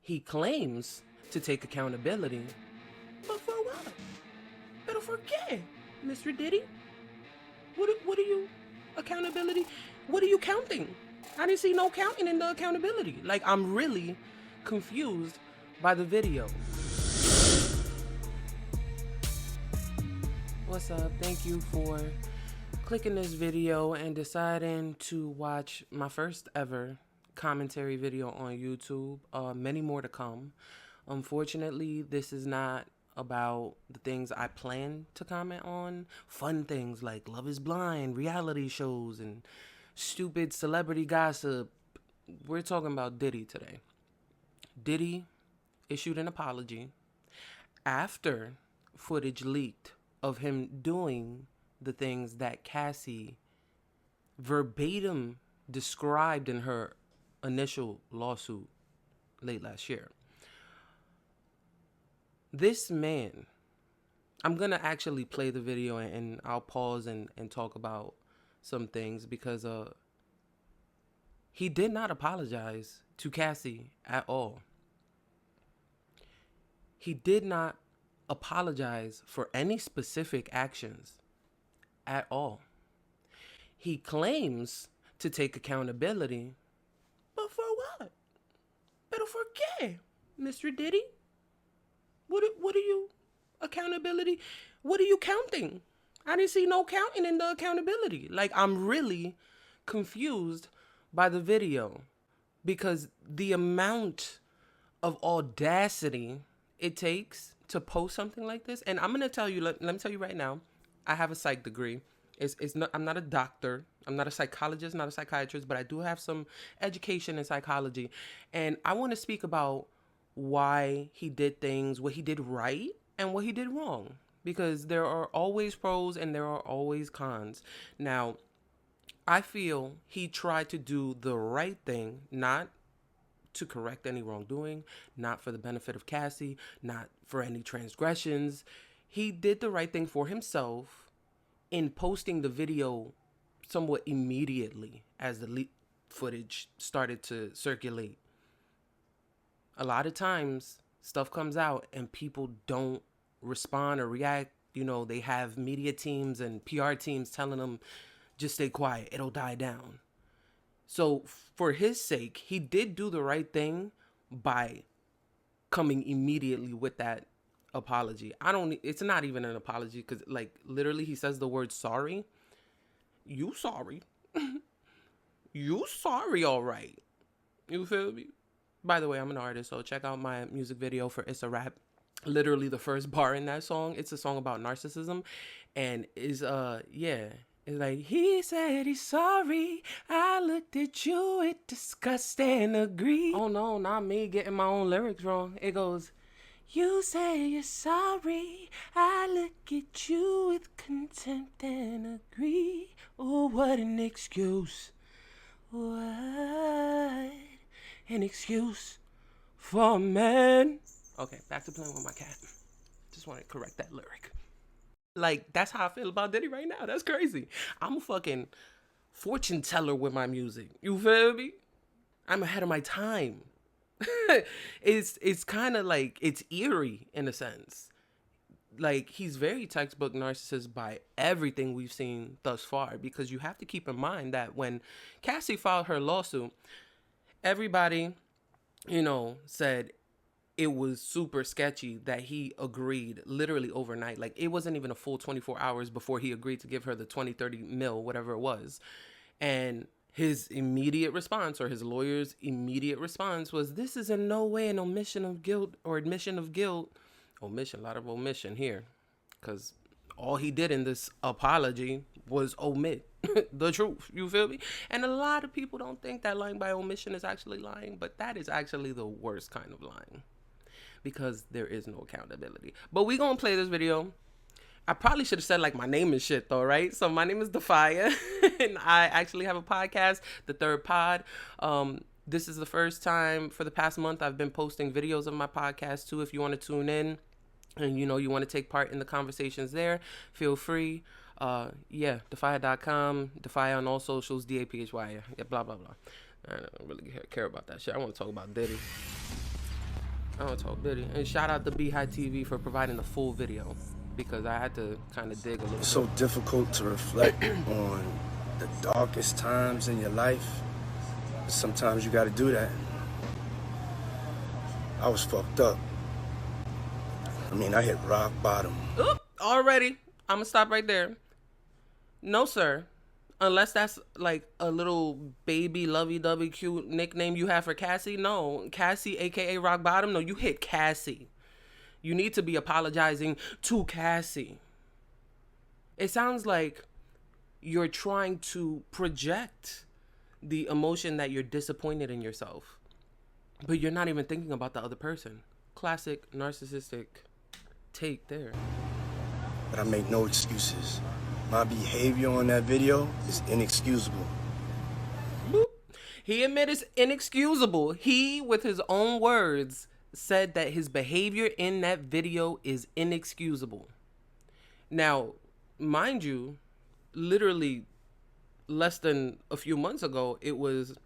He claims to take accountability, but for what? Pero for qué, Mr. Diddy? What are you accountability? What are you counting? I didn't see no counting in the accountability. Like, I'm really confused by the video. What's up? Thank you for clicking this video and deciding to watch my first ever commentary video on YouTube. Many more to come. Unfortunately, this is not about the things I plan to comment on. Fun things like Love is Blind, reality shows, and stupid celebrity gossip. We're talking about Diddy today. Diddy issued an apology after footage leaked of him doing the things that Cassie verbatim described in her initial lawsuit late last year. This man, I'm going to actually play the video and I'll pause and talk about some things because he did not apologize to Cassie at all. He did not apologize for any specific actions at all. He claims to take accountability, but for what? Pero for qué, Mr. Diddy? What are you accountability? What are you counting? I didn't see no counting in the accountability. Like, I'm really confused by the video because the amount of audacity it takes to post something like this. And I'm going to tell you, let me tell you right now, I have a psych degree. It's not, I'm not a doctor. I'm not a psychologist, not a psychiatrist, but I do have some education in psychology. And I want to speak about why he did things, what he did right and what he did wrong, because there are always pros and there are always cons. Now, I feel he tried to do the right thing, not to correct any wrongdoing, not for the benefit of Cassie, not for any transgressions. He did the right thing for himself in posting the video somewhat immediately as the leak footage started to circulate. A lot of times stuff comes out and people don't respond or react. You know, they have media teams and PR teams telling them, just stay quiet, it'll die down. So for his sake, he did do the right thing by coming immediately with that apology. It's not even an apology because, like, literally he says the word sorry. You sorry. You sorry, all right. You feel me? By the way, I'm an artist, so check out my music video for It's a Rap. Literally the first bar in that song, it's a song about narcissism, and it's like, he said he's sorry, I looked at you with disgust and agreed. Oh no, not me getting my own lyrics wrong. It goes, you say you're sorry, I look at you with contempt and agree. Oh, what an excuse. What an excuse for a man. Okay, back to playing with my cat. Just want to correct that lyric. Like, that's how I feel about Diddy right now. That's crazy. I'm a fucking fortune teller with my music. You feel me? I'm ahead of my time. It's kind of like, it's eerie in a sense. Like, he's very textbook narcissist by everything we've seen thus far, because you have to keep in mind that when Cassie filed her lawsuit, everybody, said it was super sketchy that he agreed literally overnight. Like, it wasn't even a full 24 hours before he agreed to give her the 20-30 mil, whatever it was. And his immediate response, or his lawyer's immediate response, was, this is in no way an omission of guilt or admission of guilt. Omission, a lot of omission here, because all he did in this apology was omit the truth. You feel me? And a lot of people don't think that lying by omission is actually lying, but that is actually the worst kind of lying, because there is no accountability. But we gonna play this video. I probably should have said, like, my name and shit though, right? So my name is Defia, and I actually have a podcast, The Third Pod. This is the first time for the past month I've been posting videos of my podcast too. If you want to tune in and you want to take part in the conversations there, feel free. Defia.com, Defia on all socials, DAPHY, blah, blah, blah. I don't really care about that shit. I want to talk about Diddy. I don't talk Diddy. And shout out to Beehive TV for providing the full video, because I had to kind of dig a little It's so difficult to reflect on the darkest times in your life. Sometimes you gotta do that. I was fucked up. I mean, I hit rock bottom. Oop, already. I'm gonna stop right there. No, sir. Unless that's like a little baby lovey-dovey cute nickname you have for Cassie. No, Cassie, aka Rock Bottom. No, you hit Cassie. You need to be apologizing to Cassie. It sounds like you're trying to project the emotion that you're disappointed in yourself, but you're not even thinking about the other person. Classic narcissistic take there. But I make no excuses. My behavior on that video is inexcusable. Boop. He admitted it's inexcusable. He, with his own words, said that his behavior in that video is inexcusable. Now, mind you, literally less than a few months ago, it was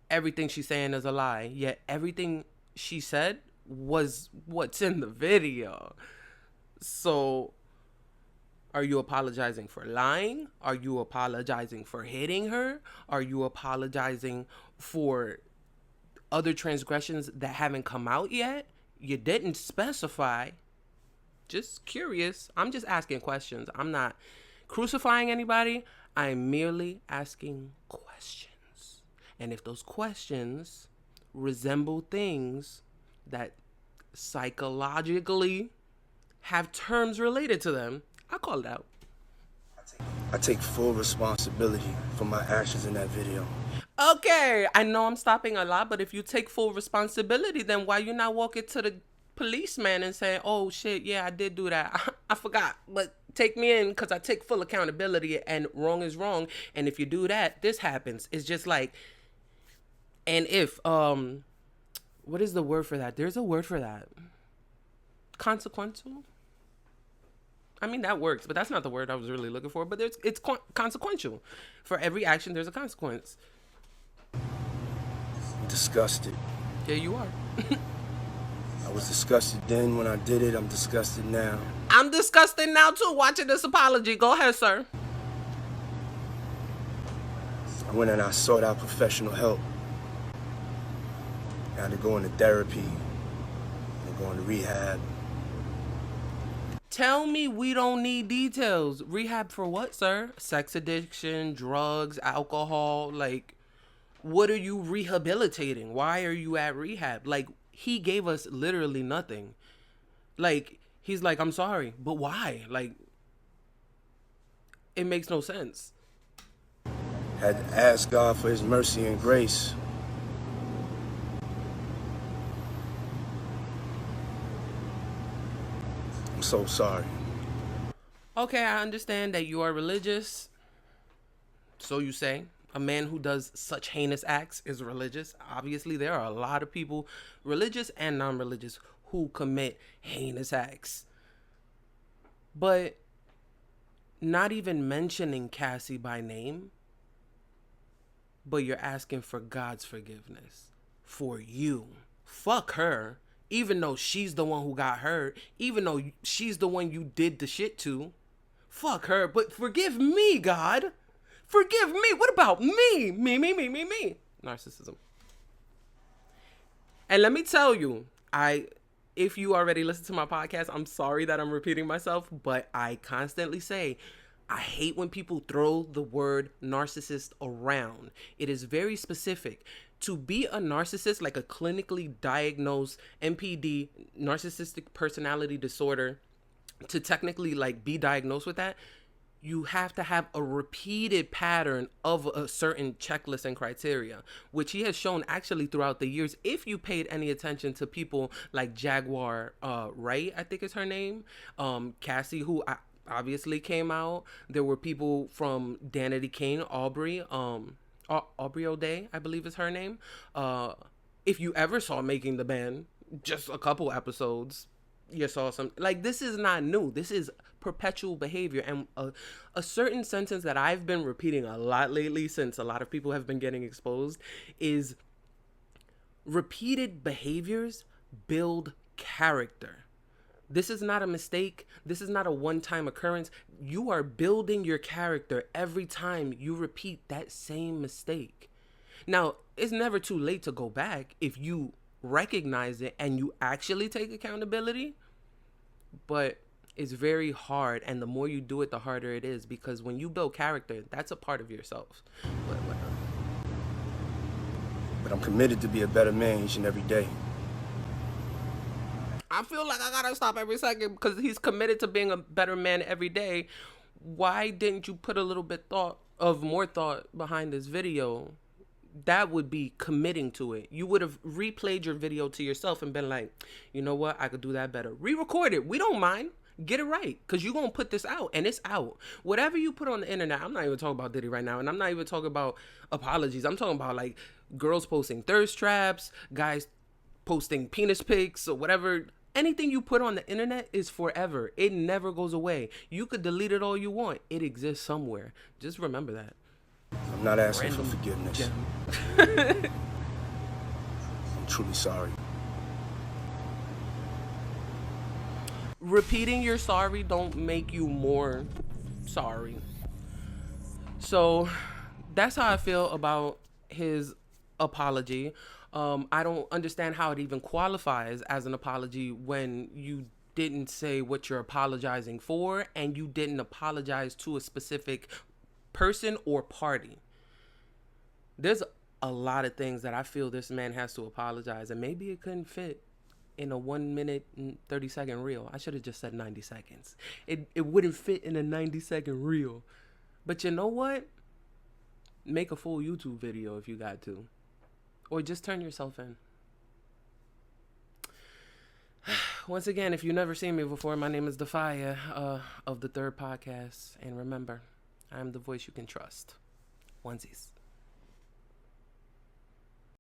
everything she's saying is a lie. Yet everything she said was what's in the video. So, are you apologizing for lying? Are you apologizing for hitting her? Are you apologizing for other transgressions that haven't come out yet? You didn't specify. Just curious. I'm just asking questions. I'm not crucifying anybody. I'm merely asking questions. And if those questions resemble things that psychologically have terms related to them, I call it out. I take full responsibility for my actions in that video. Okay, I know I'm stopping a lot, but if you take full responsibility, then why you not walk it to the policeman and say, oh shit, yeah, I did do that. I forgot, but take me in because I take full accountability and wrong is wrong. And if you do that, this happens. It's just like, and if, what is the word for that? There's a word for that. Consequential? I mean, that works, but that's not the word I was really looking for. But it's consequential. For every action, there's a consequence. I'm disgusted. Yeah, you are. I was disgusted then when I did it. I'm disgusted now. I'm disgusted now, too, watching this apology. Go ahead, sir. I went and I sought out professional help. I had to go into therapy and go into rehab. Tell me we don't need details. Rehab for what, sir? Sex addiction, drugs, alcohol. Like, what are you rehabilitating? Why are you at rehab? Like, he gave us literally nothing. Like, he's like, I'm sorry, but why? Like, it makes no sense. Had to ask God for his mercy and grace. I'm so sorry. Okay, I understand that you are religious. So you say. A man who does such heinous acts is religious. Obviously, there are a lot of people, religious and non-religious, who commit heinous acts. But not even mentioning Cassie by name, but you're asking for God's forgiveness for you. Fuck her. Even though she's the one who got hurt, even though she's the one you did the shit to, fuck her, but forgive me, God. Forgive me. What about me? Me. Narcissism. And let me tell you, if you already listen to my podcast, I'm sorry that I'm repeating myself, but I constantly say, I hate when people throw the word narcissist around. It is very specific. To be a narcissist, like a clinically diagnosed NPD, narcissistic personality disorder, to technically like be diagnosed with that, you have to have a repeated pattern of a certain checklist and criteria, which he has shown actually throughout the years. If you paid any attention to people like Jaguar Wright, I think is her name, Cassie, who obviously came out. There were people from Danity Kane, Aubrey O'Day, I believe is her name. If you ever saw Making the Band, just a couple episodes, you saw some. Like, this is not new. This is perpetual behavior. And a certain sentence that I've been repeating a lot lately, since a lot of people have been getting exposed, is repeated behaviors build character. This is not a mistake. This is not a one-time occurrence. You are building your character every time you repeat that same mistake. Now, it's never too late to go back if you recognize it and you actually take accountability. But it's very hard, and the more you do it, the harder it is, because when you build character, that's a part of yourself. But I'm committed to be a better man each and every day. I feel like I gotta stop every second because he's committed to being a better man every day. Why didn't you put a little bit more thought behind this video? That would be committing to it. You would have replayed your video to yourself and been like, you know what? I could do that better. Re-record it. We don't mind. Get it right, because you're going to put this out, and it's out. Whatever you put on the internet, I'm not even talking about Diddy right now, and I'm not even talking about apologies. I'm talking about, like, girls posting thirst traps, guys posting penis pics, or whatever. Anything you put on the internet is forever. It never goes away. You could delete it all you want. It exists somewhere. Just remember that. I'm not asking for forgiveness. I'm truly sorry. Repeating you're sorry don't make you more sorry. So that's how I feel about his apology. I don't understand how it even qualifies as an apology when you didn't say what you're apologizing for and you didn't apologize to a specific person or party. There's a lot of things that I feel this man has to apologize, and maybe it couldn't fit in a 1 minute and 30-second reel. I should have just said 90 seconds. It wouldn't fit in a 90-second reel. But you know what? Make a full YouTube video if you got to. Or just turn yourself in. Once again, if you've never seen me before, my name is Defia of the Third Podcast. And remember, I'm the voice you can trust. Onesies.